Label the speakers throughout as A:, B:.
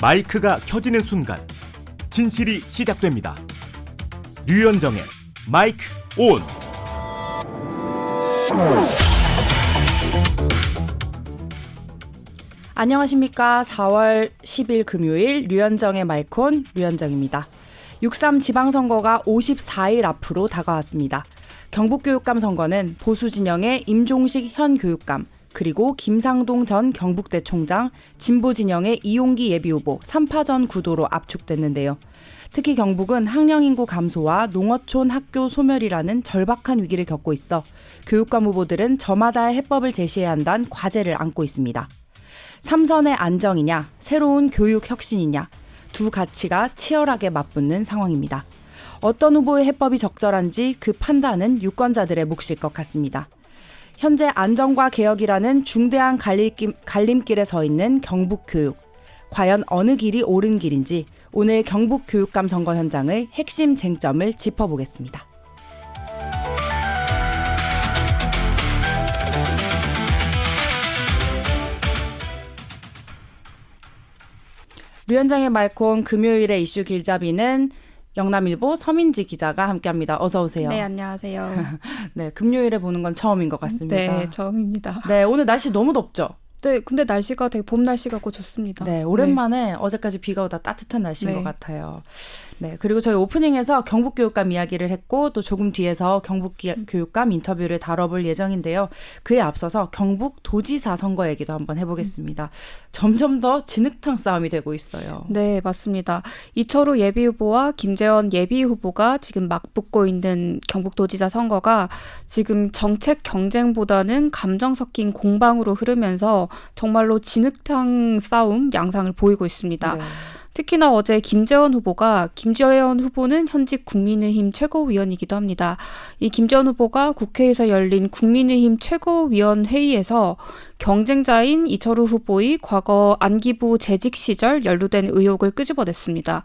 A: 마이크가 켜지는 순간 진실이 시작됩니다. 류현정의 마이크 온.
B: 안녕하십니까. 4월 10일 금요일 류현정의 마이크 온 류현정입니다. 6.3 지방선거가 54일 앞으로 다가왔습니다. 경북교육감 선거는 보수 진영의 임종식 현 교육감, 그리고 김상동 전 경북대 총장, 진보 진영의 이용기 예비후보 3파전 구도로 압축됐는데요. 특히 경북은 학령 인구 감소와 농어촌 학교 소멸이라는 절박한 위기를 겪고 있어 교육감 후보들은 저마다의 해법을 제시해야 한다는 과제를 안고 있습니다. 삼선의 안정이냐, 새로운 교육 혁신이냐, 두 가치가 치열하게 맞붙는 상황입니다. 어떤 후보의 해법이 적절한지 그 판단은 유권자들의 몫일 것 같습니다. 현재 안정과 개혁이라는 중대한 갈림길에 서 있는 경북교육. 과연 어느 길이 옳은 길인지 오늘 경북교육감 선거 현장의 핵심 쟁점을 짚어보겠습니다. 류현정의 마이크온 금요일의 이슈 길잡이는 영남일보 서민지 기자가 함께합니다. 어서 오세요.
C: 네, 안녕하세요.
B: 네, 금요일에 보는 건 처음인 것 같습니다.
C: 네, 처음입니다.
B: 네, 오늘 날씨 너무 덥죠?
C: 네, 근데 날씨가 되게 봄 날씨 같고 좋습니다.
B: 네, 오랜만에 어제까지 비가 오다 따뜻한 날씨인 것 같아요. 네, 그리고 저희 오프닝에서 경북교육감 이야기를 했고 또 조금 뒤에서 경북교육감 인터뷰를 다뤄볼 예정인데요. 그에 앞서서 경북도지사 선거 얘기도 한번 해보겠습니다. 점점 더 진흙탕 싸움이 되고 있어요.
C: 네, 맞습니다. 이철우 예비후보와 김재원 예비후보가 지금 막 붙고 있는 경북도지사 선거가 지금 정책 경쟁보다는 감정 섞인 공방으로 흐르면서 정말로 진흙탕 싸움 양상을 보이고 있습니다. 네. 특히나 어제 김재원 후보는 현직 국민의힘 최고위원이기도 합니다. 이 김재원 후보가 국회에서 열린 국민의힘 최고위원 회의에서 경쟁자인 이철우 후보의 과거 안기부 재직 시절 연루된 의혹을 끄집어냈습니다.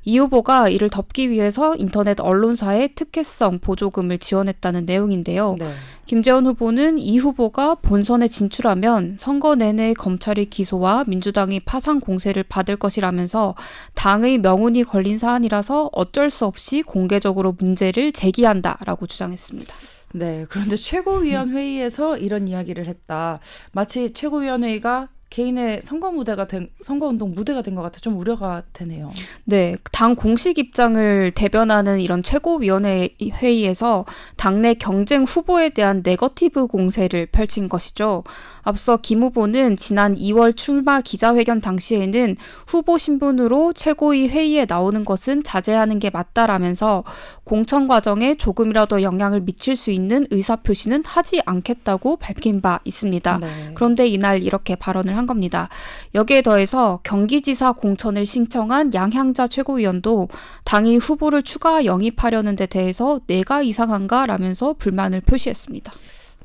C: 이 후보가 이를 덮기 위해서 인터넷 언론사에 특혜성 보조금을 지원했다는 내용인데요. 네. 김재원 후보는 이 후보가 본선에 진출하면 선거 내내 검찰의 기소와 민주당이 파상 공세를 받을 것이라면서 당의 명운이 걸린 사안이라서 어쩔 수 없이 공개적으로 문제를 제기한다라고 주장했습니다.
B: 네, 그런데 최고위원 회의에서 이런 이야기를 했다. 마치 최고위원회의가 개인의 선거운동 무대가 된 것 같아 좀 우려가 되네요.
C: 네, 당 공식 입장을 대변하는 이런 최고위원회 회의에서 당내 경쟁 후보에 대한 네거티브 공세를 펼친 것이죠. 앞서 김 후보는 지난 2월 출마 기자회견 당시에는 후보 신분으로 최고위 회의에 나오는 것은 자제하는 게 맞다라면서 공천 과정에 조금이라도 영향을 미칠 수 있는 의사표시는 하지 않겠다고 밝힌 바 있습니다. 네. 그런데 이날 이렇게 발언을 한 겁니다. 여기에 더해서 경기지사 공천을 신청한 양향자 최고위원도 당이 후보를 추가 영입하려는 데 대해서 내가 이상한가 라면서 불만을 표시했습니다.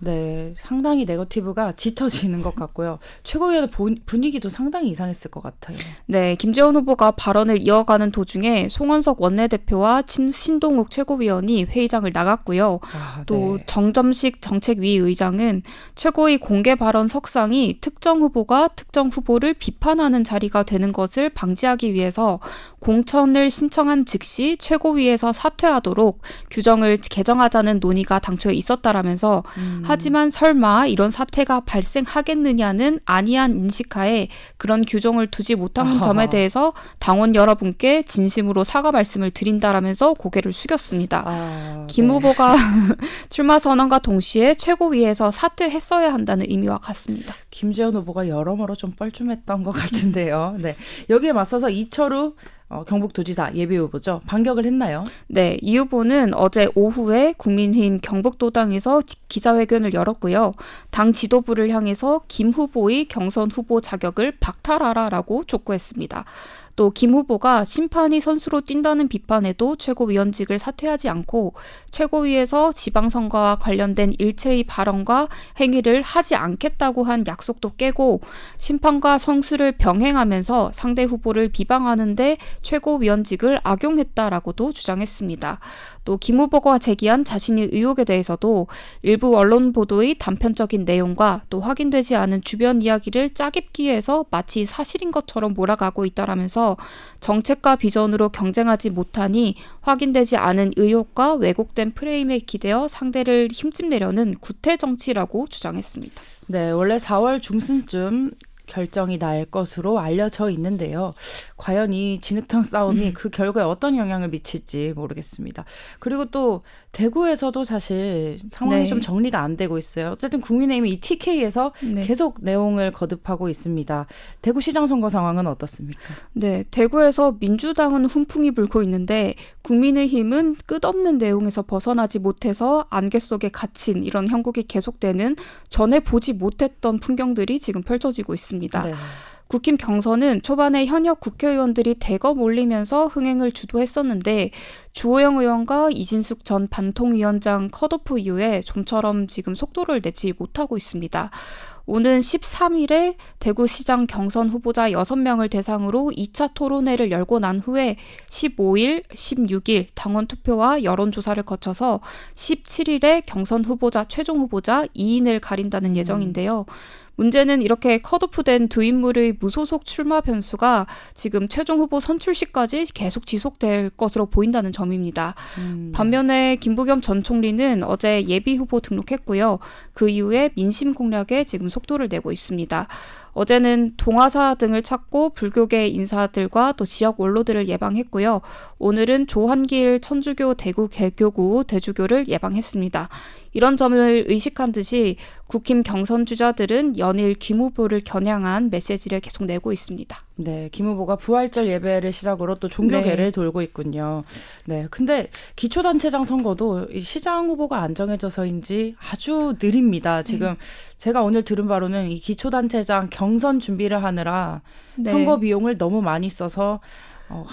B: 네, 상당히 네거티브가 짙어지는 것 같고요. 최고위원회 분위기도 상당히 이상했을 것 같아요.
C: 네, 김재원 후보가 발언을 이어가는 도중에 송원석 원내대표와 신동욱 최고위원이 회의장을 나갔고요. 또 네. 정점식 정책위 의장은 최고위 공개 발언 석상이 특정 후보가 특정 후보를 비판하는 자리가 되는 것을 방지하기 위해서 공천을 신청한 즉시 최고위에서 사퇴하도록 규정을 개정하자는 논의가 당초에 있었다라면서 하지만 설마 이런 사태가 발생하겠느냐는 아니한 인식하에 그런 규정을 두지 못한 점에 대해서 당원 여러분께 진심으로 사과 말씀을 드린다라면서 고개를 숙였습니다. 김 후보가 출마 선언과 동시에 최고위에서 사퇴했어야 한다는 의미와 같습니다.
B: 김재원 후보가 여러모로 좀 뻘쭘했던 것 같은데요. 네, 여기에 맞서서 이철우 경북도지사 예비후보죠. 반격을 했나요?
C: 네, 이 후보는 어제 오후에 국민의힘 경북도당에서 기자회견을 열었고요. 당 지도부를 향해서 김 후보의 경선 후보 자격을 박탈하라라고 촉구했습니다. 또 김 후보가 심판이 선수로 뛴다는 비판에도 최고위원직을 사퇴하지 않고 최고위에서 지방선거와 관련된 일체의 발언과 행위를 하지 않겠다고 한 약속도 깨고 심판과 선수를 병행하면서 상대 후보를 비방하는데 최고위원직을 악용했다라고도 주장했습니다. 또 김 후보가 제기한 자신의 의혹에 대해서도 일부 언론 보도의 단편적인 내용과 또 확인되지 않은 주변 이야기를 짜깁기 해서 마치 사실인 것처럼 몰아가고 있다라면서 정책과 비전으로 경쟁하지 못하니 확인되지 않은 의혹과 왜곡된 프레임에 기대어 상대를 힘집내려는 구태 정치라고 주장했습니다.
B: 네, 원래 4월 중순쯤 결정이 날 것으로 알려져 있는데요. 과연 이 진흙탕 싸움이 그 결과에 어떤 영향을 미칠지 모르겠습니다. 그리고 또 대구에서도 사실 상황이
C: 네.
B: 좀 정리가 안 되고 있어요. 어쨌든 국민의힘이 이 TK에서
C: 네.
B: 계속 내용을 거듭하고 있습니다. 대구시장 선거 상황은 어떻습니까?
C: 네, 대구에서 민주당은 훈풍이 불고 있는데 국민의힘은 끝없는 내용에서 벗어나지 못해서 안개 속에 갇힌 이런 형국이 계속되는 전에 보지 못했던 풍경들이 지금 펼쳐지고 있습니다.
B: 네.
C: 국힘 경선은 초반에 현역 국회의원들이 대거 몰리면서 흥행을 주도했었는데 주호영 의원과 이진숙 전 반통위원장 컷오프 이후에 좀처럼 지금 속도를 내지 못하고 있습니다. 오는 13일에 대구시장 경선 후보자 6명을 대상으로 2차 토론회를 열고 난 후에 15일, 16일 당원 투표와 여론조사를 거쳐서 17일에 경선 후보자 최종 후보자 2인을 가린다는 예정인데요. 문제는 이렇게 컷오프된 두 인물의 무소속 출마 변수가 지금 최종 후보 선출 시까지 계속 지속될 것으로 보인다는 점입니다. 반면에 김부겸 전 총리는 어제 예비 후보 등록했고요. 그 이후에 민심 공략에 지금 속도를 내고 있습니다. 어제는 동아사 등을 찾고 불교계 인사들과 또 지역 원로들을 예방했고요. 오늘은 조한길 천주교 대구 개교구 대주교를 예방했습니다. 이런 점을 의식한 듯이 국힘 경선 주자들은 연일 김 후보를 겨냥한 메시지를 계속 내고 있습니다.
B: 네, 김 후보가 부활절 예배를 시작으로 또 종교계를
C: 네.
B: 돌고 있군요. 네, 근데 기초단체장 선거도 이 시장 후보가 안 정해져서인지 아주 느립니다. 지금 제가 오늘 들은 바로는 이 기초단체장 경선 준비를 하느라
C: 네.
B: 선거 비용을 너무 많이 써서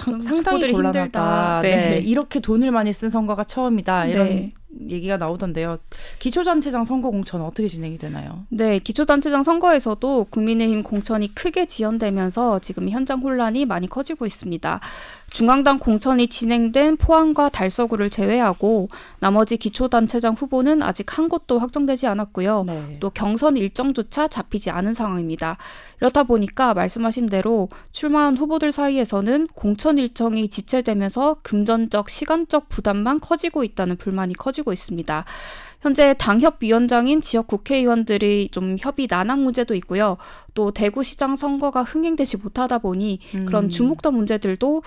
C: 좀
B: 상당히
C: 후보들이
B: 곤란하다.
C: 힘들다.
B: 네.
C: 네.
B: 이렇게 돈을 많이 쓴 선거가 처음이다. 이런
C: 네.
B: 얘기가 나오던데요. 기초단체장 선거 공천은 어떻게 진행이 되나요?
C: 네, 기초단체장 선거에서도 국민의힘 공천이 크게 지연되면서 지금 현장 혼란이 많이 커지고 있습니다. 중앙당 공천이 진행된 포항과 달서구를 제외하고 나머지 기초단체장 후보는 아직 한 곳도 확정되지 않았고요.
B: 네.
C: 또 경선 일정조차 잡히지 않은 상황입니다. 이렇다 보니까 말씀하신 대로 출마한 후보들 사이에서는 공천 일정이 지체되면서 금전적, 시간적 부담만 커지고 있다는 불만이 커지고 있습니다. 현재 당협위원장인 지역 국회의원들이 좀 협의 난항 문제도 있고요. 또 대구시장 선거가 흥행되지 못하다 보니 그런 주목던 문제들도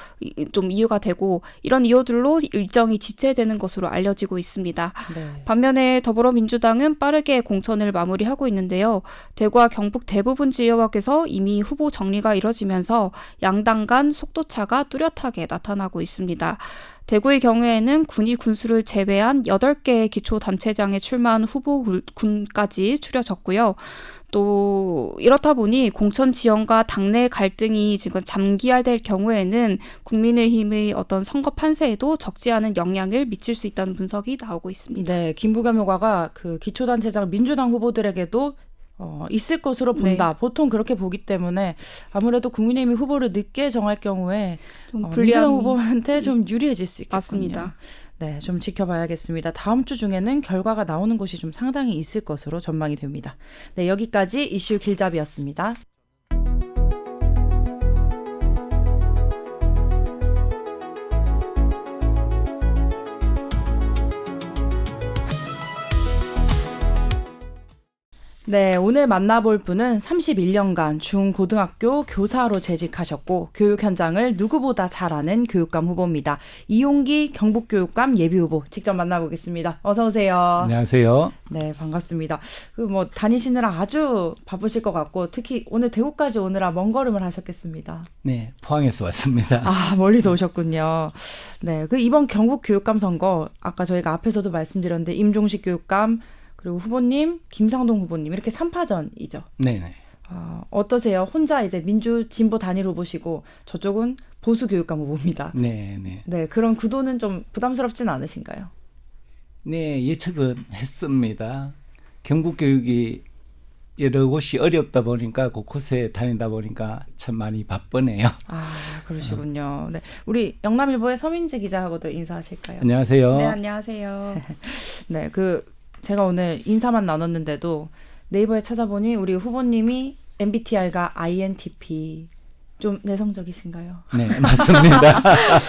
C: 좀 이유가 되고 이런 이유들로 일정이 지체되는 것으로 알려지고 있습니다.
B: 네.
C: 반면에 더불어민주당은 빠르게 공천을 마무리하고 있는데요. 대구와 경북 대부분 지역에서 이미 후보 정리가 이뤄지면서 양당 간 속도차가 뚜렷하게 나타나고 있습니다. 대구의 경우에는 군이 군수를 제외한 8개의 기초단체장에 출마한 후보군까지 추려졌고요. 또 이렇다 보니 공천 지연과 당내 갈등이 지금 잠기화될 경우에는 국민의힘의 어떤 선거 판세에도 적지 않은 영향을 미칠 수 있다는 분석이 나오고 있습니다.
B: 네, 김부겸 효과가 그 기초단체장 민주당 후보들에게도 있을 것으로 본다.
C: 네.
B: 보통 그렇게 보기 때문에 아무래도 국민의힘이 후보를 늦게 정할 경우에
C: 좀
B: 민주당
C: 불리함이
B: 후보한테 좀 유리해질 수 있겠군요.
C: 맞습니다.
B: 네, 좀 지켜봐야겠습니다. 다음 주 중에는 결과가 나오는 곳이 좀 상당히 있을 것으로 전망이 됩니다. 네, 여기까지 이슈 길잡이였습니다. 네, 오늘 만나볼 분은 31년간 중고등학교 교사로 재직하셨고 교육 현장을 누구보다 잘 아는 교육감 후보입니다. 이용기 경북교육감 예비후보 직접 만나보겠습니다. 어서 오세요.
D: 안녕하세요.
B: 네, 반갑습니다. 다니시느라 아주 바쁘실 것 같고 특히 오늘 대구까지 오느라 먼 걸음을 하셨겠습니다.
D: 네, 포항에서 왔습니다.
B: 아, 멀리서 오셨군요. 네, 이번 경북교육감 선거 아까 저희가 앞에서도 말씀드렸는데 임종식 교육감 그리고 후보님, 김상동 후보님 이렇게 3파전이죠.
D: 네네.
B: 어떠세요? 혼자 이제 민주 진보 단일 후보시고 저쪽은 보수 교육감 후보입니다.
D: 네, 네.
B: 네, 그런 구도는 좀 부담스럽진 않으신가요?
D: 네, 예측은 했습니다. 경북 교육이 여러 곳이 어렵다 보니까 곳곳에 다니다 보니까 참 많이 바쁘네요.
B: 아, 그러시군요. 네, 우리 영남일보의 서민지 기자하고도 인사하실까요?
D: 안녕하세요.
C: 네, 안녕하세요.
B: 네, 제가 오늘 인사만 나눴는데도 네이버에 찾아보니 우리 후보님이 MBTI가 INTP 좀 내성적이신가요?
D: 네, 맞습니다.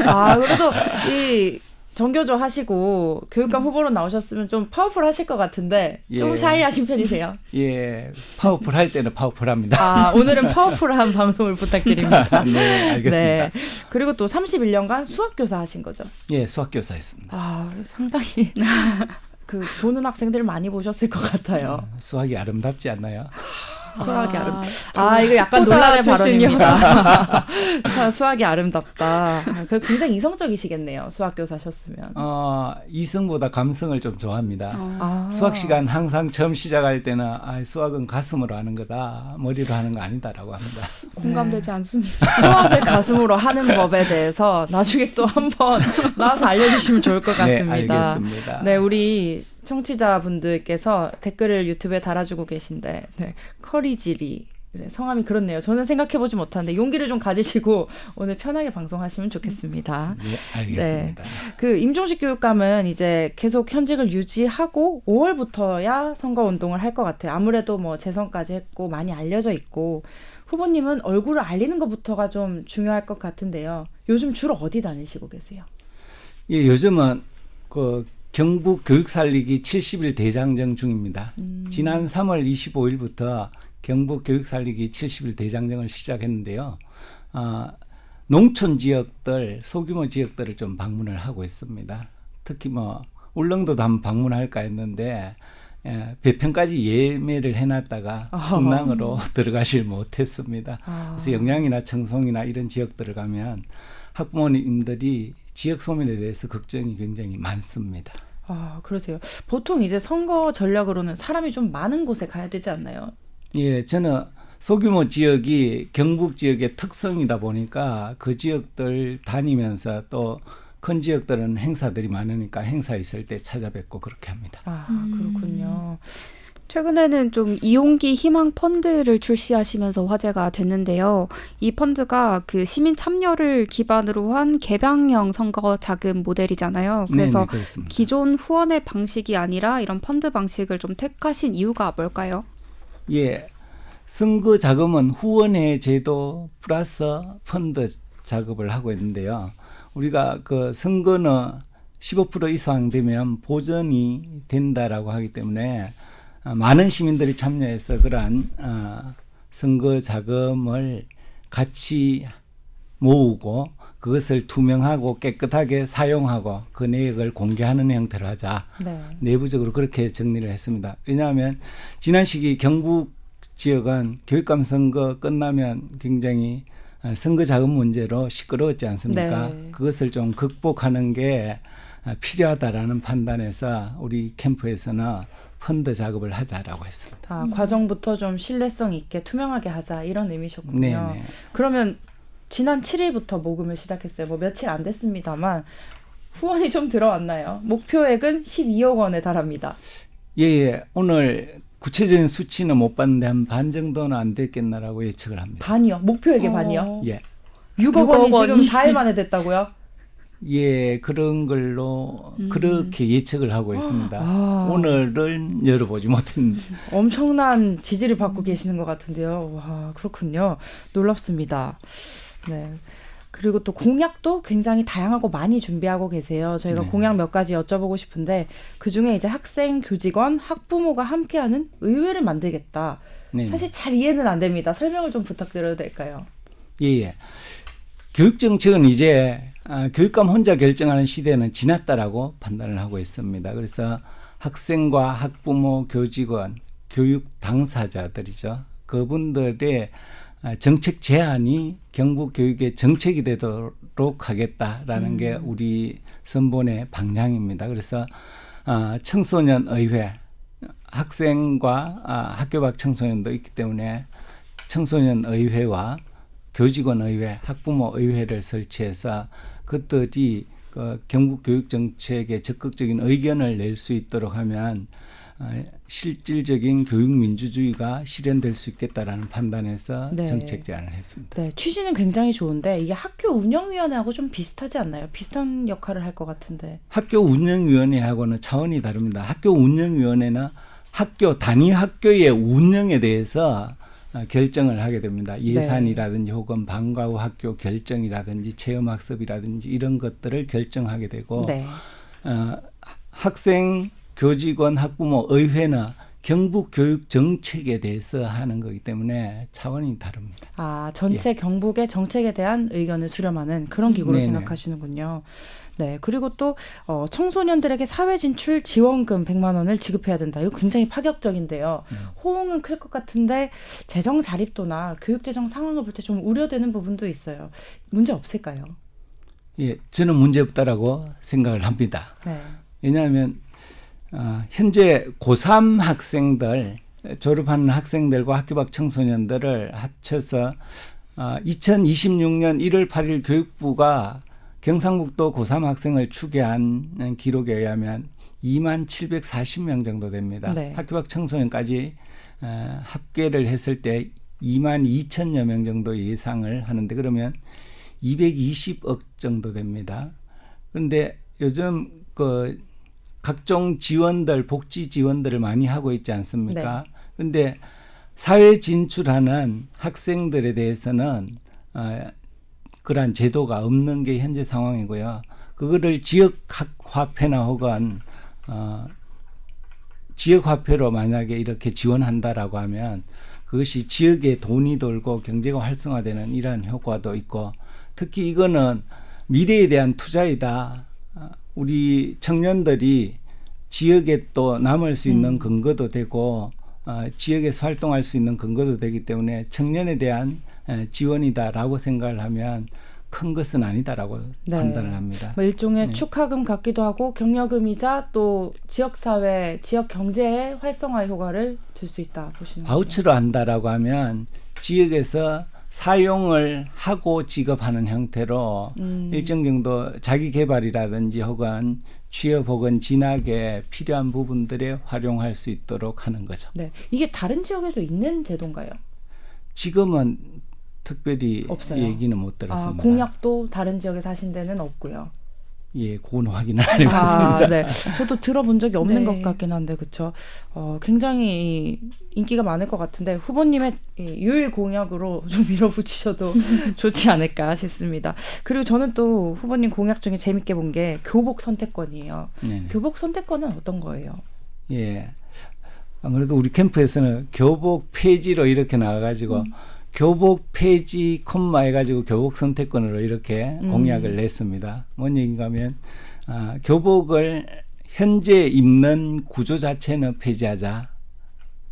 B: 아, 그래도 이 정교조 하시고 교육감 후보로 나오셨으면 좀 파워풀하실 것 같은데 좀
D: 예.
B: 샤이하신 편이세요?
D: 예, 파워풀 할 때는 파워풀합니다.
B: 아, 오늘은 파워풀한 방송을 부탁드립니다.
D: 네, 알겠습니다.
B: 네. 그리고 또 31년간 수학교사 하신 거죠?
D: 예, 수학교사 했습니다.
B: 아, 상당히 보는 학생들 많이 보셨을 것 같아요.
D: 수학이 아름답지 않나요?
B: 수학이
C: 아,
B: 이거 약간
C: 후보자
B: 논란의
C: 출신이어서.
B: 발언입니다. 수학이 아름답다. 굉장히 이성적이시겠네요. 수학교사셨으면.
D: 이성보다 감성을 좀 좋아합니다.
B: 아.
D: 수학 시간 항상 처음 시작할 때는 수학은 가슴으로 하는 거다, 머리로 하는 거 아니다라고 합니다.
C: 공감되지 않습니다.
B: 수학을 가슴으로 하는 법에 대해서 나중에 또 한번 나와서 알려주시면 좋을 것 같습니다.
D: 네, 알겠습니다.
B: 네, 우리 청취자분들께서 댓글을 유튜브에 달아주고 계신데, 네, 커리지리. 네, 성함이 그렇네요. 저는 생각해보지 못하는데 용기를 좀 가지시고 오늘 편하게 방송하시면 좋겠습니다.
D: 네, 알겠습니다.
B: 임종식 교육감은 이제 계속 현직을 유지하고 5월부터야 선거운동을 할 것 같아요. 아무래도 뭐 재선까지 했고 많이 알려져 있고 후보님은 얼굴을 알리는 것부터가 좀 중요할 것 같은데요. 요즘 주로 어디 다니시고 계세요?
D: 예, 요즘은 경북 교육 살리기 70일 대장정 중입니다. 지난 3월 25일부터 경북 교육 살리기 70일 대장정을 시작했는데요. 농촌 지역들, 소규모 지역들을 좀 방문을 하고 있습니다. 특히 울릉도도 한번 방문할까 했는데 배편까지 예매를 해놨다가 흥랑으로 들어가질 못했습니다. 그래서 영양이나 청송이나 이런 지역들을 가면 학부모님들이 지역 소멸에 대해서 걱정이 굉장히 많습니다.
B: 아, 그러세요. 보통 이제 선거 전략으로는 사람이 좀 많은 곳에 가야 되지 않나요?
D: 예, 저는 소규모 지역이 경북 지역의 특성이다 보니까 그 지역들 다니면서 또 큰 지역들은 행사들이 많으니까 행사 있을 때 찾아뵙고 그렇게 합니다.
B: 아, 그렇군요.
C: 최근에는 좀 이용기 희망 펀드를 출시하시면서 화제가 됐는데요. 이 펀드가 시민 참여를 기반으로 한 개방형 선거 자금 모델이잖아요. 그래서
D: 네네,
C: 기존 후원의 방식이 아니라 이런 펀드 방식을 좀 택하신 이유가 뭘까요?
D: 예, 선거 자금은 후원회 제도 플러스 펀드 작업을 하고 있는데요. 우리가 선거는 15% 이상 되면 보전이 된다라고 하기 때문에 많은 시민들이 참여해서 그러한 선거 자금을 같이 모으고 그것을 투명하고 깨끗하게 사용하고 그 내역을 공개하는 형태로 하자.
B: 네.
D: 내부적으로 그렇게 정리를 했습니다. 왜냐하면 지난 시기 경북 지역은 교육감 선거 끝나면 굉장히 선거 자금 문제로 시끄러웠지 않습니까?
B: 네.
D: 그것을 좀 극복하는 게 필요하다라는 판단에서 우리 캠프에서는 펀드 작업을 하자라고 했습니다.
B: 과정부터 좀 신뢰성 있게 투명하게 하자 이런 의미셨군요.
D: 네네.
B: 그러면 지난 7일부터 모금을 시작했어요. 뭐 며칠 안 됐습니다만 후원이 좀 들어왔나요? 목표액은 12억 원에 달합니다.
D: 예, 오늘 구체적인 수치는 못 봤는데 한 반 정도는 안 됐겠나라고 예측을 합니다.
B: 반이요? 목표액의 반이요?
D: 예.
B: 6억 원이 지금 4일 만에 됐다고요?
D: 예, 그런 걸로 그렇게 예측을 하고 있습니다. 오늘은 열어보지 못했는데.
B: 엄청난 지지를 받고 계시는 것 같은데요. 와, 그렇군요. 놀랍습니다. 네. 그리고 또 공약도 굉장히 다양하고 많이 준비하고 계세요. 저희가
D: 네.
B: 공약 몇 가지 여쭤보고 싶은데 그중에 이제 학생, 교직원, 학부모가 함께하는 의회를 만들겠다.
D: 네.
B: 사실 잘 이해는 안 됩니다. 설명을 좀 부탁드려도 될까요?
D: 예. 교육 정책은 이제 교육감 혼자 결정하는 시대는 지났다라고 판단을 하고 있습니다. 그래서 학생과 학부모, 교직원, 교육 당사자들이죠. 그분들의 정책 제안이 경북 교육의 정책이 되도록 하겠다라는 게 우리 선본의 방향입니다. 그래서 청소년 의회, 학생과 학교 밖 청소년도 있기 때문에 청소년 의회와 교직원의회, 학부모의회를 설치해서 그들이 그 경북교육정책에 적극적인 의견을 낼 수 있도록 하면 실질적인 교육민주주의가 실현될 수 있겠다라는 판단에서
B: 네.
D: 정책 제안을 했습니다.
B: 네, 취지는 굉장히 좋은데 이게 학교 운영위원회하고 좀 비슷하지 않나요? 비슷한 역할을 할 것 같은데.
D: 학교 운영위원회하고는 차원이 다릅니다. 학교 운영위원회는 학교 단위 학교의 운영에 대해서 결정을 하게 됩니다. 예산이라든지 혹은 방과 후 학교 결정이라든지 체험학습이라든지 이런 것들을 결정하게 되고
B: 네.
D: 학생, 교직원, 학부모, 의회는 경북교육 정책에 대해서 하는 거기 때문에 차원이 다릅니다.
B: 아, 전체 경북의 정책에 대한 의견을 수렴하는 그런 기구로
D: 네네.
B: 생각하시는군요. 네, 그리고 또 청소년들에게 사회 진출 지원금 100만 원을 지급해야 된다. 이거 굉장히 파격적인데요. 호응은 클 것 같은데 재정 자립도나 교육 재정 상황을 볼 때 좀 우려되는 부분도 있어요. 문제 없을까요?
D: 예, 저는 문제 없다라고 생각을 합니다.
B: 네.
D: 왜냐하면 현재 고3 학생들, 졸업하는 학생들과 학교 밖 청소년들을 합쳐서 2026년 1월 8일 교육부가 경상북도 고3 학생을 추계한 기록에 의하면 2740명 정도 됩니다.
B: 네.
D: 학교 밖 청소년까지 합계를 했을 때 22,000여 명 정도 예상을 하는데 그러면 220억 정도 됩니다. 그런데 요즘 그 각종 지원들, 복지 지원들을 많이 하고 있지 않습니까?
B: 네.
D: 그런데 사회 진출하는 학생들에 대해서는 그러한 제도가 없는 게 현재 상황이고요. 그거를 지역화폐나 혹은 지역화폐로 만약에 이렇게 지원한다라고 하면 그것이 지역에 돈이 돌고 경제가 활성화되는 이러한 효과도 있고 특히 이거는 미래에 대한 투자이다. 우리 청년들이 지역에 또 남을 수 있는 근거도 되고 지역에서 활동할 수 있는 근거도 되기 때문에 청년에 대한 지원이다라고 생각을 하면 큰 것은 아니다라고
B: 네.
D: 판단을 합니다.
B: 뭐 일종의
D: 네.
B: 축하금 같기도 하고 격려금이자 또 지역사회, 지역 경제의 활성화 효과를 줄 수 있다 보시는 거예요.
D: 바우처로 한다라고 하면 지역에서 사용을 하고 지급하는 형태로 일정 정도 자기 개발이라든지 혹은 취업 혹은 진학에 필요한 부분들에 활용할 수 있도록 하는 거죠.
B: 네, 이게 다른 지역에도 있는 제도인가요?
D: 지금은 특별히
B: 없어요.
D: 얘기는 못 들었습니다.
B: 공약도 다른 지역에 사신 데는 없고요.
D: 예, 그건 확인을 안 해봤습니다.
B: 네. 저도 들어본 적이 없는
C: 네.
B: 것 같긴 한데, 그렇죠. 굉장히 인기가 많을 것 같은데 후보님의 이 유일 공약으로 좀 밀어붙이셔도 좋지 않을까 싶습니다. 그리고 저는 또 후보님 공약 중에 재밌게 본 게 교복 선택권이에요.
D: 네네.
B: 교복 선택권은 어떤 거예요?
D: 예. 아무래도 우리 캠프에서는 교복 폐지로 이렇게 나와가지고 교복 폐지 콤마 해가지고 교복 선택권으로 이렇게 공약을 냈습니다. 뭔 얘기인가 하면 교복을 현재 입는 구조 자체는 폐지하자.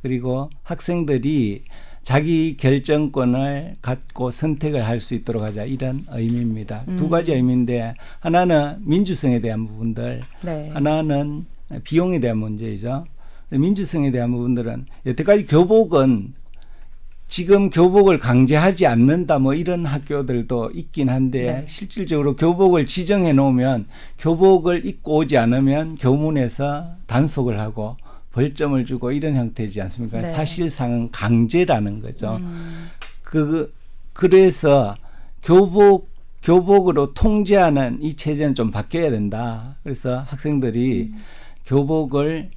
D: 그리고 학생들이 자기 결정권을 갖고 선택을 할 수 있도록 하자. 이런 의미입니다. 두 가지 의미인데 하나는 민주성에 대한 부분들,
B: 네.
D: 하나는 비용에 대한 문제이죠. 민주성에 대한 부분들은 여태까지 교복은 지금 교복을 강제하지 않는다 뭐 이런 학교들도 있긴 한데
B: 네.
D: 실질적으로 교복을 지정해 놓으면 교복을 입고 오지 않으면 교문에서 단속을 하고 벌점을 주고 이런 형태이지 않습니까?
B: 네.
D: 사실상은 강제라는 거죠. 그래서 교복으로 통제하는 이 체제는 좀 바뀌어야 된다. 그래서 학생들이 교복을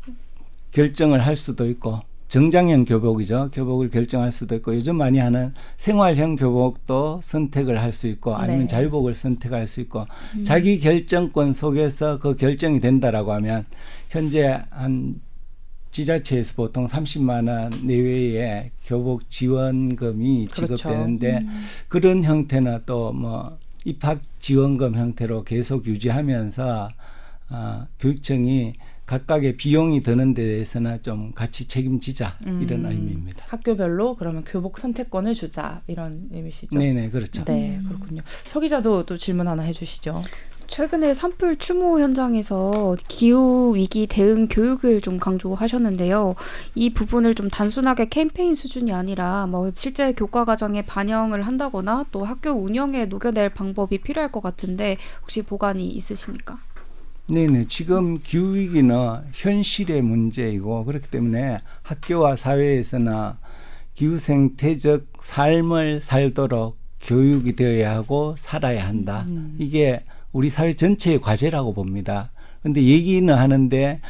D: 결정을 할 수도 있고 정장형 교복이죠. 교복을 결정할 수도 있고 요즘 많이 하는 생활형 교복도 선택을 할 수 있고 아니면
B: 네.
D: 자유복을 선택할 수 있고 자기 결정권 속에서 그 결정이 된다라고 하면 현재 한 지자체에서 보통 30만 원 내외의 교복 지원금이
B: 그렇죠.
D: 지급되는데 그런 형태나 또 뭐 입학 지원금 형태로 계속 유지하면서 교육청이 각각의 비용이 드는 데 대해서는 좀 같이 책임지자 이런 의미입니다.
B: 학교별로 그러면 교복 선택권을 주자 이런 의미시죠.
D: 네네 그렇죠.
B: 네, 그렇군요. 서 기자도 또 질문 하나 해주시죠.
C: 최근에 산불 추모 현장에서 기후 위기 대응 교육을 좀 강조하셨는데요. 이 부분을 좀 단순하게 캠페인 수준이 아니라 뭐 실제 교과 과정에 반영을 한다거나 또 학교 운영에 녹여낼 방법이 필요할 것 같은데 혹시 보관이 있으십니까?
D: 네네. 지금 기후위기는 현실의 문제이고 그렇기 때문에 학교와 사회에서나 기후생태적 삶을 살도록 교육이 되어야 하고 살아야 한다. 이게 우리 사회 전체의 과제라고 봅니다. 그런데 얘기는 하는데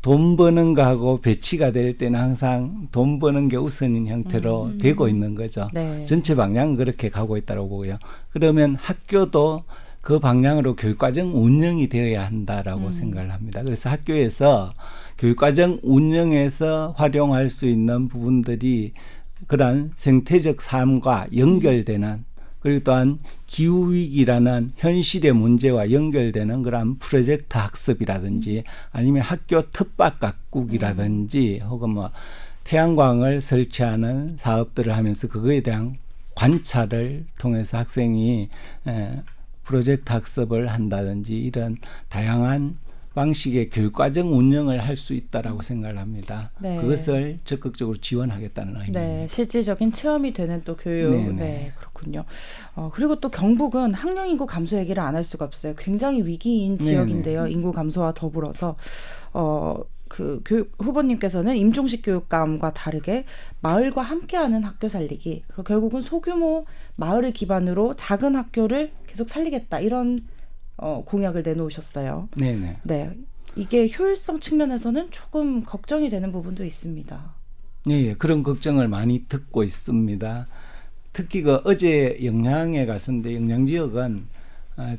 D: 돈 버는 거하고 배치가 될 때는 항상 돈 버는 게 우선인 형태로 되고 있는 거죠.
B: 네.
D: 전체 방향은 그렇게 가고 있다고 보고요. 그러면 학교도 그 방향으로 교육과정 운영이 되어야 한다라고 생각을 합니다. 그래서 학교에서 교육과정 운영에서 활용할 수 있는 부분들이 그러한 생태적 삶과 연결되는 그리고 또한 기후위기라는 현실의 문제와 연결되는 그런 프로젝트 학습이라든지 아니면 학교 텃밭 가꾸기라든지 혹은 뭐 태양광을 설치하는 사업들을 하면서 그거에 대한 관찰을 통해서 학생이 프로젝트 학습을 한다든지 이런 다양한 방식의 교육과정 운영을 할 수 있다라고 생각을 합니다.
B: 네.
D: 그것을 적극적으로 지원하겠다는 의미입니다.
B: 네, 실질적인 체험이 되는 또 교육.
D: 네네.
B: 네, 그렇군요. 그리고 또 경북은 학령 인구 감소 얘기를 안 할 수가 없어요. 굉장히 위기인 지역인데요. 인구 감소와 더불어서 그 교육 후보님께서는 임종식 교육감과 다르게 마을과 함께하는 학교 살리기, 그리고 결국은 소규모 마을을 기반으로 작은 학교를 계속 살리겠다 이런 공약을 내놓으셨어요.
D: 네네.
B: 네, 이게 효율성 측면에서는 조금 걱정이 되는 부분도 있습니다.
D: 네, 그런 걱정을 많이 듣고 있습니다. 특히 그 어제 영양에 갔었는데 영양 지역은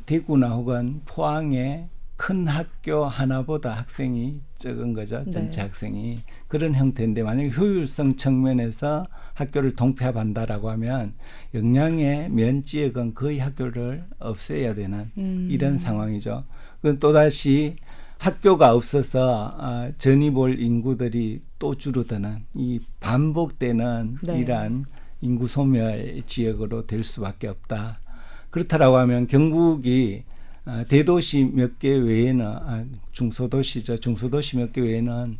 D: 대구나 혹은 포항의 큰 학교 하나보다 학생이 적은 거죠. 전체
B: 네.
D: 학생이. 그런 형태인데 만약에 효율성 측면에서 학교를 통폐합한다라고 하면 영양의 면 지역은 거의 학교를 없애야 되는 이런 상황이죠. 그건 또다시 학교가 없어서 전입 올 인구들이 또 줄어드는 이 반복되는
B: 네.
D: 이러한 인구 소멸 지역으로 될 수밖에 없다. 그렇다라고 하면 경북이 대도시 몇 개 외에는 중소도시죠. 중소도시 몇 개 외에는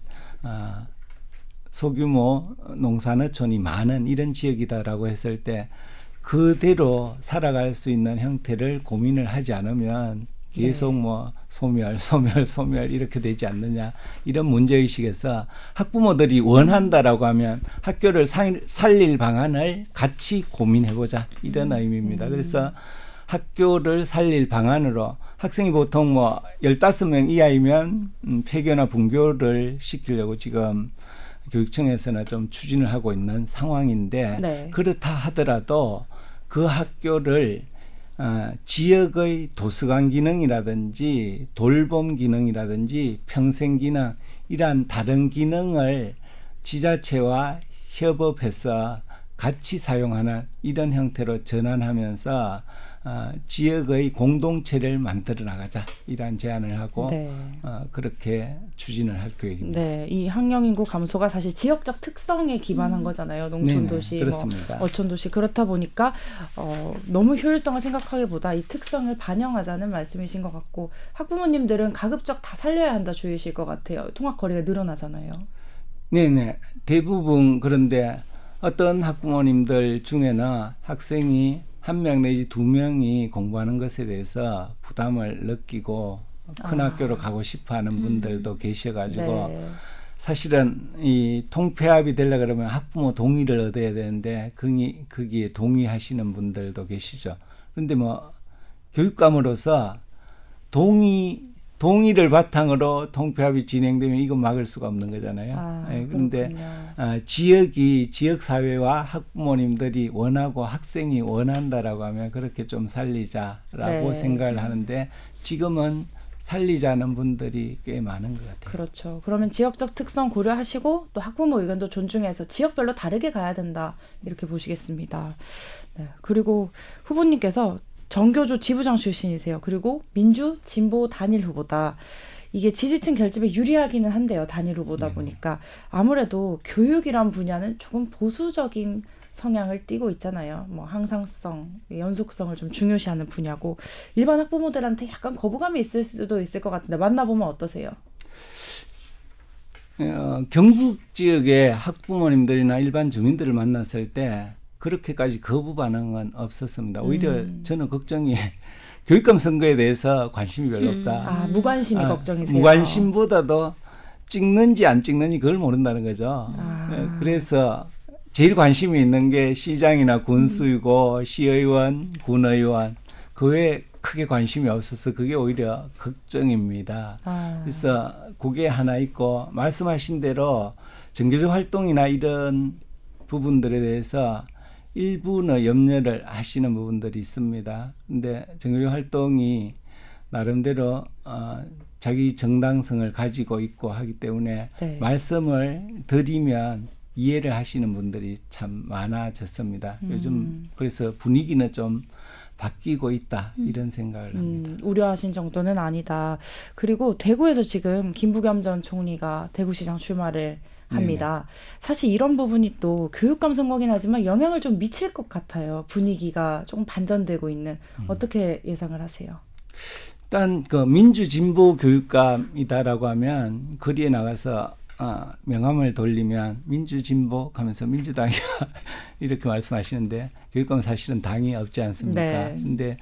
D: 소규모 농산어촌이 많은 이런 지역이다라고 했을 때 그대로 살아갈 수 있는 형태를 고민을 하지 않으면 계속 뭐 소멸 이렇게 되지 않느냐 이런 문제의식에서 학부모들이 원한다라고 하면 학교를 살릴 방안을 같이 고민해보자 이런 의미입니다. 그래서 학교를 살릴 방안으로 학생이 보통 뭐 15명 이하이면 폐교나 분교를 시키려고 지금 교육청에서는 좀 추진을 하고 있는 상황인데
B: 네.
D: 그렇다 하더라도 그 학교를 지역의 도서관 기능이라든지 돌봄 기능이라든지 평생 기능 이러한 다른 기능을 지자체와 협업해서 같이 사용하는 이런 형태로 전환하면서 지역의 공동체를 만들어 나가자 이러한 제안을 하고
B: 네.
D: 그렇게 추진을 할 계획입니다.
B: 네, 이 학령 인구 감소가 사실 지역적 특성에 기반한 거잖아요. 농촌도시,
D: 네네, 그렇습니다.
B: 뭐 어촌도시 그렇다 보니까 너무 효율성을 생각하기보다 이 특성을 반영하자는 말씀이신 것 같고 학부모님들은 가급적 다 살려야 한다 주의실 것 같아요. 통학 거리가 늘어나잖아요.
D: 네네, 대부분 그런데 어떤 학부모님들 중에는 학생이 1명 내지 2명이 공부하는 것에 대해서 부담을 느끼고 큰 학교로 가고 싶어하는 분들도 계셔가지고
B: 네.
D: 사실은 이 통폐합이 되려고 그러면 학부모 동의를 얻어야 되는데 거기에 동의하시는 분들도 계시죠. 그런데 뭐 교육감으로서 동의를 바탕으로 통폐합이 진행되면 이거 막을 수가 없는 거잖아요. 그런데 지역 사회와 학부모님들이 원하고 학생이 원한다라고 하면 그렇게 좀 살리자라고
B: 네.
D: 생각을 하는데 지금은 살리자는 분들이 꽤 많은 것 같아요.
B: 그렇죠. 그러면 지역적 특성 고려하시고 또 학부모 의견도 존중해서 지역별로 다르게 가야 된다 이렇게 보시겠습니다. 네. 그리고 후보님께서 정교조 지부장 출신이세요. 그리고 민주 진보 단일 후보다. 이게 지지층 결집에 유리하기는 한데요. 단일 후보다 보니까 아무래도 교육이란 분야는 조금 보수적인 성향을 띠고 있잖아요. 뭐 항상성, 연속성을 좀 중요시하는 분야고 일반 학부모들한테 약간 거부감이 있을 수도 있을 것 같은데 만나보면 어떠세요?
D: 경북 지역의 학부모님들이나 일반 주민들을 만났을 때 그렇게까지 거부 반응은 없었습니다. 오히려 저는 걱정이 교육감 선거에 대해서 관심이 별로 없다.
B: 아, 무관심이 걱정이세요?
D: 무관심보다도 찍는지 안 찍는지 그걸 모른다는 거죠. 그래서 제일 관심이 있는 게 시장이나 군수이고 시의원, 군의원 그 외에 크게 관심이 없어서 그게 오히려 걱정입니다. 그래서 그게 하나 있고 말씀하신 대로 정교조 활동이나 이런 부분들에 대해서 일부는 염려를 하시는 부분들이 있습니다. 근데 정교조 활동이 나름대로 자기 정당성을 가지고 있고 하기 때문에
B: 네.
D: 말씀을 드리면 이해를 하시는 분들이 참 많아졌습니다. 요즘 그래서 분위기는 좀 바뀌고 있다 이런 생각을 합니다.
B: 우려하신 정도는 아니다. 그리고 대구에서 지금 김부겸 전 총리가 대구시장 출마를 합니다. 사실 이런 부분이 또 교육감 선거긴 하지만 영향을 좀 미칠 것 같아요. 분위기가 조금 반전되고 있는. 어떻게 예상을 하세요?
D: 일단 그 민주진보 교육감이다라고 하면 거리에 나가서 명함을 돌리면 민주진보 하면서 민주당이 이렇게 말씀하시는데 교육감은 사실은 당이 없지 않습니까?
B: 네.
D: 근데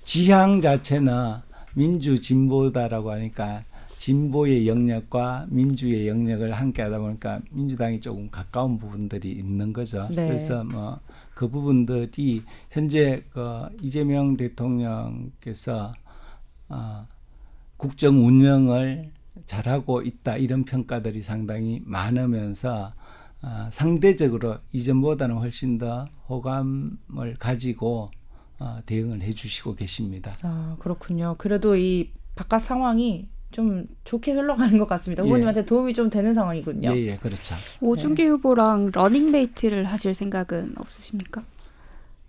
D: 지향 자체는 민주진보다라고 하니까 진보의 영역과 민주의 영역을 함께 하다 보니까 민주당이 조금 가까운 부분들이 있는 거죠.
B: 네.
D: 그래서 뭐 그 부분들이 현재 그 이재명 대통령께서 국정 운영을 잘하고 있다 이런 평가들이 상당히 많으면서 상대적으로 이전보다는 훨씬 더 호감을 가지고 대응을 해주시고 계십니다.
B: 아, 그렇군요. 그래도 이 바깥 상황이 좀 좋게 흘러가는 것 같습니다. 후보님한테 도움이 좀 되는 상황이군요.
D: 예, 그렇죠.
C: 오준기 후보랑 러닝메이트를 하실 생각은 없으십니까?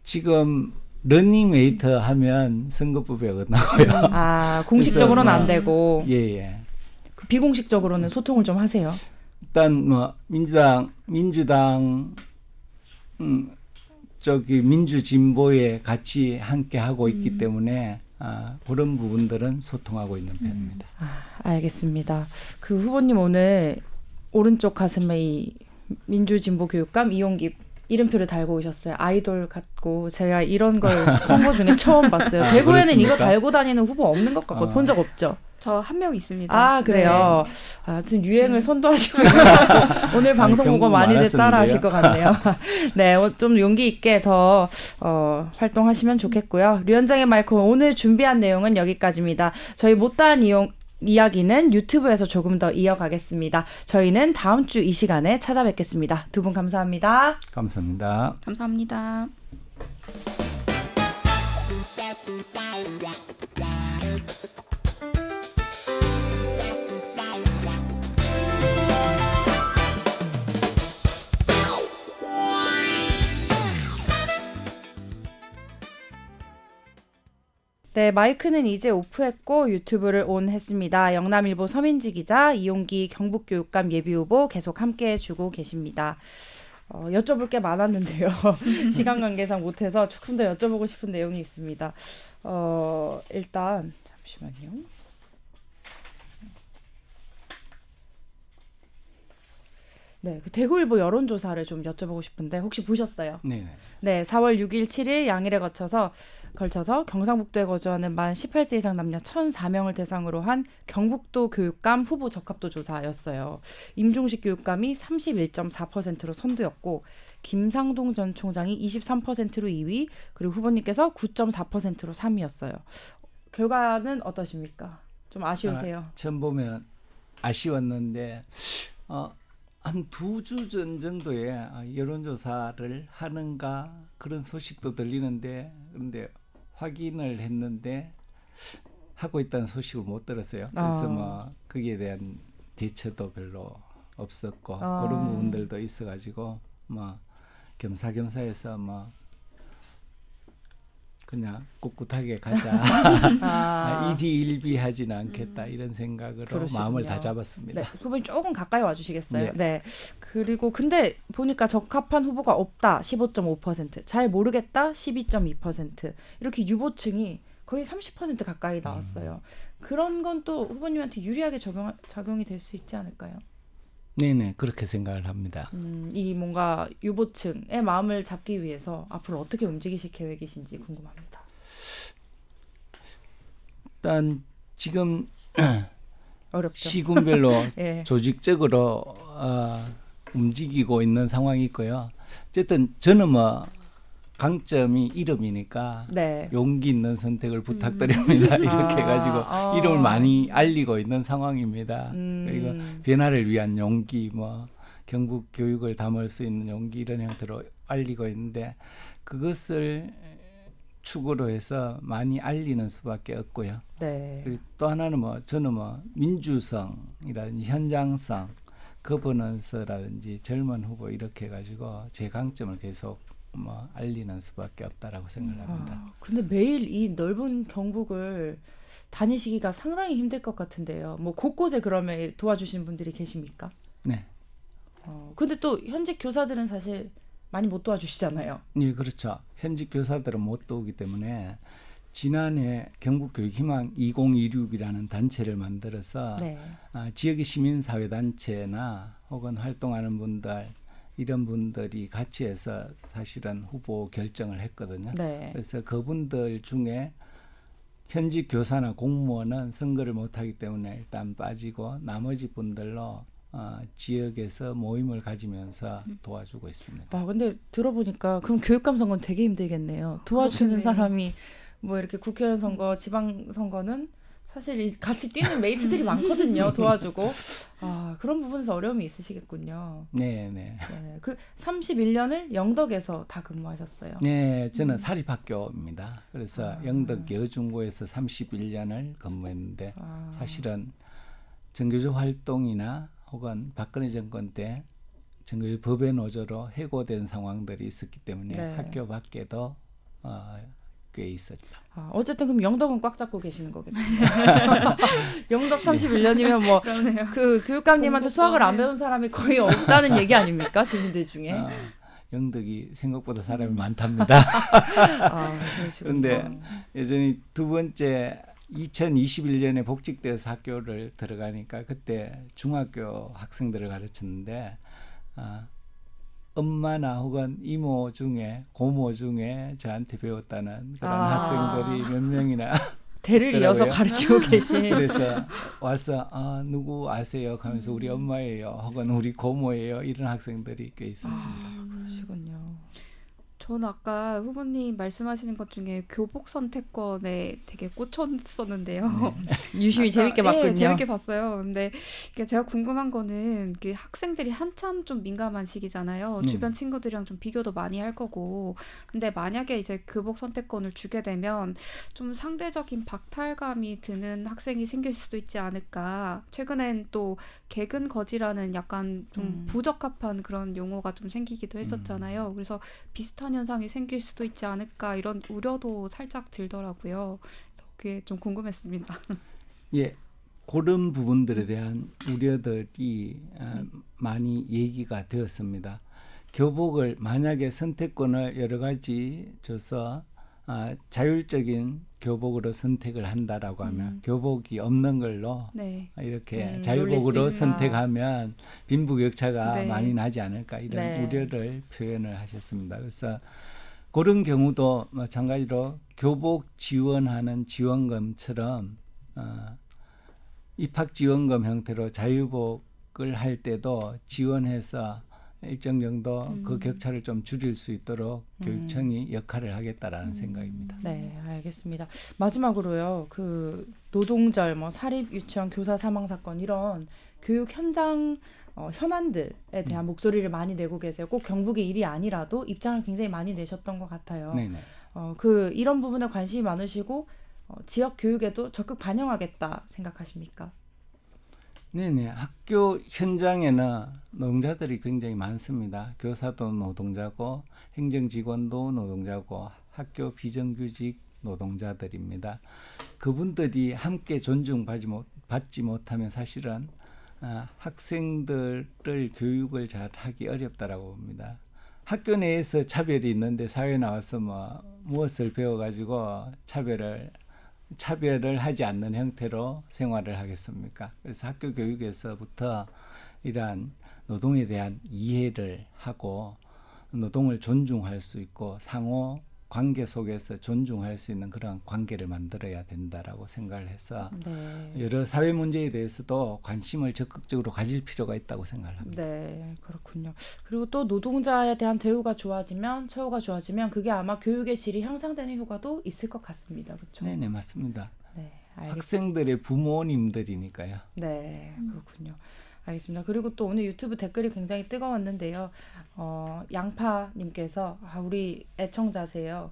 D: 지금 러닝메이트 하면 선거법에 어긋나고요.
B: 아, 공식적으로는 안 되고
D: 예.
B: 그 비공식적으로는 소통을 좀 하세요.
D: 일단 뭐 민주당 저기 민주진보에 같이 함께 하고 있기 때문에 그런 부분들은 소통하고 있는 편입니다.
B: 알겠습니다. 그 후보님 오늘 오른쪽 가슴에 이 민주진보 교육감 이용기 이름표를 달고 오셨어요. 아이돌 같고 제가 이런 걸 선거 중에 처음 봤어요. 대구에는
D: 그렇습니까?
B: 이거 달고 다니는 후보 없는 것 같고 본 적 없죠.
C: 저 한 명 있습니다.
B: 아, 그래요.
C: 네.
B: 지금 유행을 선도하시고 오늘 방송 보고
D: 경북
B: 많이들
D: 많았었는데요.
B: 따라 하실 것 같네요. 네, 좀 용기 있게 더 활동하시면 좋겠고요. 류현장의 마이크 오늘 준비한 내용은 여기까지입니다. 저희 못다한 이야기는 유튜브에서 조금 더 이어가겠습니다. 저희는 다음 주 이 시간에 찾아뵙겠습니다. 두 분 감사합니다.
D: 감사합니다.
C: 감사합니다.
B: 네, 마이크는 이제 오프했고 유튜브를 온 했습니다. 영남일보 서민지 기자, 이용기 경북교육감 예비후보 계속 함께해주고 계십니다. 여쭤볼 게 많았는데요. 시간 관계상 못해서 조금 더 여쭤보고 싶은 내용이 있습니다. 일단 잠시만요. 네, 그 대구일보 여론조사를 좀 여쭤보고 싶은데 혹시 보셨어요?
D: 네.
B: 네, 4월 6일, 7일 양일에 걸쳐서 경상북도에 거주하는 만 18세 이상 남녀 1,004명을 대상으로 한 경북도 교육감 후보 적합도 조사였어요. 임종식 교육감이 31.4%로 선두였고 김상동 전 총장이 23%로 2위, 그리고 후보님께서 9.4%로 3위였어요. 결과는 어떠십니까? 좀 아쉬우세요?
D: 처음 보면 아쉬웠는데 한 2주 전 정도에 여론조사를 하는가 그런 소식도 들리는데 그런데 확인을 했는데 하고 있다는 소식을 못 들었어요. 그래서 뭐 거기에 대한 대처도 별로 없었고 그런 부분들도 있어가지고 뭐 겸사겸사해서 뭐 그냥 꿋꿋하게 가자. 이지일비하지는 않겠다 이런 생각으로
B: 그러시군요.
D: 마음을 다 잡았습니다.
B: 네, 후보님 조금 가까이 와주시겠어요?
D: 네.
B: 네. 그리고 근데 보니까 적합한 후보가 없다 15.5%, 잘 모르겠다 12.2%, 이렇게 유보층이 거의 30% 가까이 나왔어요. 그런 건 또 후보님한테 유리하게 작용이 될 수 있지 않을까요?
D: 네네 그렇게 생각을 합니다.
B: 이 뭔가 유보층의 마음을 잡기 위해서 앞으로 어떻게 움직이실 계획이신지 궁금합니다.
D: 일단 지금
B: 어렵죠.
D: 시군별로
B: 예.
D: 조직적으로 움직이고 있는 상황이 있고요. 어쨌든 저는 뭐 강점이 이름이니까
B: 네.
D: 용기 있는 선택을 부탁드립니다. 이렇게 해가지고 이름을 많이 알리고 있는 상황입니다. 그리고 변화를 위한 용기, 뭐 경북 교육을 담을 수 있는 용기 이런 형태로 알리고 있는데 그것을 축으로 해서 많이 알리는 수밖에 없고요.
B: 네.
D: 그리고 또 하나는 뭐 저는 뭐 민주성이라든지 현장성, 거버넌스라든지 젊은 후보 이렇게 해가지고 제 강점을 계속 뭐 알리는 수밖에 없다라고 생각을 합니다.
B: 근데 매일 이 넓은 경북을 다니시기가 상당히 힘들 것 같은데요. 뭐 곳곳에 그러면 도와주시는 분들이 계십니까?
D: 네,
B: 근데 또 현직 교사들은 사실 많이 못 도와주시잖아요.
D: 네 그렇죠. 현직 교사들은 못 도우기 때문에 지난해 경북교육희망 2026이라는 단체를 만들어서
B: 네.
D: 지역의 시민사회 단체나 혹은 활동하는 분들 이런 분들이 같이 해서 사실은 후보 결정을 했거든요.
B: 네.
D: 그래서 그분들 중에 현직 교사나 공무원은 선거를 못하기 때문에 일단 빠지고 나머지 분들로 지역에서 모임을 가지면서 도와주고 있습니다.
B: 근데 들어보니까 그럼 교육감 선거는 되게 힘들겠네요. 도와주는
C: 그렇네요.
B: 사람이 뭐 이렇게 국회의원 선거, 지방 선거는 사실 같이 뛰는 메이트들이 많거든요. 도와주고. 그런 부분에서 어려움이 있으시겠군요.
D: 네.
B: 네. 그 31년을 영덕에서 다 근무하셨어요.
D: 네, 저는 사립학교입니다. 그래서 영덕 여중고에서 31년을 근무했는데 사실은 정교조 활동이나 혹은 박근혜 정권 때 정교조 법외 노조로 해고된 상황들이 있었기 때문에
B: 네.
D: 학교 밖에도 꽤 있었죠.
B: 어쨌든 그럼 영덕은 꽉 잡고 계시는 거겠네요. 영덕 31년이면 뭐 그 교육감님한테 수학을 안 배운 사람이 거의 없다는 얘기 아닙니까? 주민들 중에.
D: 영덕이 생각보다 사람이 많답니다. 그런데 여전히 두 번째 2021년에 복직돼서 학교를 들어가니까 그때 중학교 학생들을 가르쳤는데 엄마나 혹은 이모 중에 고모 중에 저한테 배웠다는 그런 학생들이 몇 명이나
B: 대를 이어서
D: 있더라고요.
B: 가르치고 계신.
D: 그래서 와서 누구 아세요? 하면서 우리 엄마예요. 혹은 우리 고모예요. 이런 학생들이 꽤 있었습니다.
B: 그러시군요.
C: 저는 아까 후보님 말씀하시는 것 중에 교복 선택권에 되게 꽂혔었는데요.
B: 유심히 재밌게 봤군요.
C: 네, 재밌게 봤어요. 근데 이게 제가 궁금한 거는 학생들이 한참 좀 민감한 시기잖아요. 주변 친구들이랑 좀 비교도 많이 할 거고. 근데 만약에 이제 교복 선택권을 주게 되면 좀 상대적인 박탈감이 드는 학생이 생길 수도 있지 않을까. 최근엔 또 개근거지라는 약간 좀 부적합한 그런 용어가 좀 생기기도 했었잖아요. 그래서 비슷한 현상이 생길 수도 있지 않을까 이런 우려도 살짝 들더라고요. 그래서 그게 좀 궁금했습니다.
D: 예, 그런 부분들에 대한 우려들이 많이 얘기가 되었습니다. 교복을 만약에 선택권을 여러 가지 줘서 자율적인 교복으로 선택을 한다라고 하면 교복이 없는 걸로
C: 네.
D: 이렇게 자유복으로 선택하면 빈부격차가
C: 네.
D: 많이 나지 않을까 이런
B: 네.
D: 우려를 표현을 하셨습니다. 그래서 그런 경우도 마찬가지로 교복 지원하는 지원금처럼 입학지원금 형태로 자유복을 할 때도 지원해서 일정 정도 그 격차를 좀 줄일 수 있도록 교육청이 역할을 하겠다라는 생각입니다.
B: 네, 알겠습니다. 마지막으로요. 그 노동절, 뭐 사립 유치원 교사 사망 사건 이런 교육 현장 현안들에 대한 목소리를 많이 내고 계세요. 꼭 경북의 일이 아니라도 입장을 굉장히 많이 내셨던 것 같아요.
D: 네네.
B: 이런 부분에 관심이 많으시고 지역 교육에도 적극 반영하겠다 생각하십니까?
D: 네네. 학교 현장에는 노동자들이 굉장히 많습니다. 교사도 노동자고 행정직원도 노동자고 학교 비정규직 노동자들입니다. 그분들이 함께 존중받지 못하면 사실은 학생들을 교육을 잘 하기 어렵다라고 봅니다. 학교 내에서 차별이 있는데 사회에 나와서 무엇을 배워가지고 차별을 하지 않는 형태로 생활을 하겠습니까? 그래서 학교 교육에서부터 이러한 노동에 대한 이해를 하고 노동을 존중할 수 있고 상호 관계 속에서 존중할 수 있는 그런 관계를 만들어야 된다라고 생각을 해서
B: 네.
D: 여러 사회 문제에 대해서도 관심을 적극적으로 가질 필요가 있다고 생각을 합니다.
B: 네, 그렇군요. 그리고 또 노동자에 대한 대우가 좋아지면, 처우가 좋아지면 그게 아마 교육의 질이 향상되는 효과도 있을 것 같습니다. 그렇죠?
D: 네네, 맞습니다.
B: 네, 알겠습니다.
D: 학생들의 부모님들이니까요.
B: 네, 그렇군요. 알겠습니다. 그리고 또 오늘 유튜브 댓글이 굉장히 뜨거웠는데요. 양파님께서 우리 애청자세요.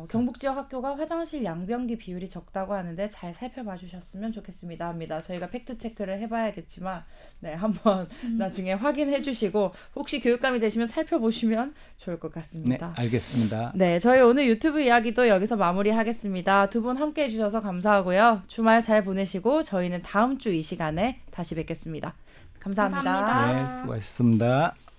B: 경북 지역 학교가 화장실 양변기 비율이 적다고 하는데 잘 살펴봐 주셨으면 좋겠습니다 합니다. 저희가 팩트 체크를 해봐야겠지만 네, 한번 나중에 확인해 주시고 혹시 교육감이 되시면 살펴보시면 좋을 것
D: 네,
B: 같습니다.
D: 알겠습니다.
B: 네, 저희 오늘 유튜브 이야기도 여기서 마무리하겠습니다. 두 분 함께 해주셔서 감사하고요. 주말 잘 보내시고 저희는 다음 주 이 시간에 다시 뵙겠습니다. 감사합니다.
C: 감사합니다.
D: 네, 수고하셨습니다.